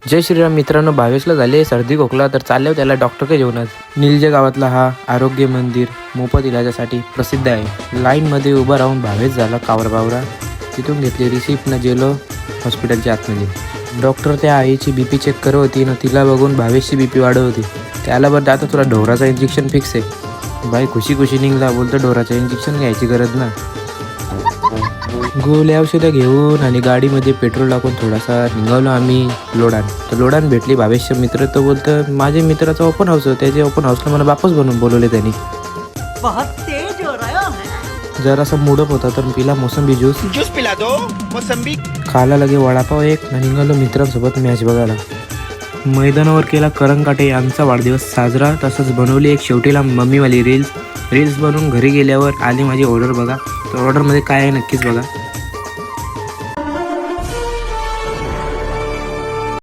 जय श्रीराम मित्रांनो, भावेशला झाले सर्दी खोकला तर चालले त्याला डॉक्टरकडे घेऊन आज. निलजे गावातला हा आरोग्य मंदिर मोफत इलाजासाठी प्रसिद्ध आहे. लाईनमध्ये उभा राहून भावेश झाला कावरबावरा. तिथून घेतली रिसिप्ट न गेलो हॉस्पिटलच्या आतमध्ये. डॉक्टर त्या आईची बीपी चेक करत होती ना, तिला बघून भावेशची बीपी वाढत होती. त्याला बरं आता तुला ढोराचा इंजेक्शन फिक्स आहे. बाई खुशी खुशी निघला, बोलतो ढोराचं इंजेक्शन घ्यायची गरज ना. गोळ्या औषधं घेऊन आणि गाडीमध्ये पेट्रोल टाकून थोडासा निघालो आम्ही लोडान. तर लोडान भेटली भावेशचे मित्र. तो बोलतं माझ्या मित्राचा ओपन हाऊस होता, त्याच्या ओपन हाऊसला मला वापस बनवून बोलवले त्यांनी. जरासा मूडअप होता तर पिला मोसंबी ज्यूस पिला दो मोसंबी. खाला लगे वडापाव एक आणि निघालो मित्रांसोबत मॅच बघायला. मैदानावर केला करंकाटे यांचा वाढदिवस साजरा. तसंच बनवली एक शेवटीला मम्मीवाली रील्स बनवून घरी गेल्यावर आली माझी ऑर्डर. बघा तर ऑर्डरमध्ये काय आहे नक्कीच बघा.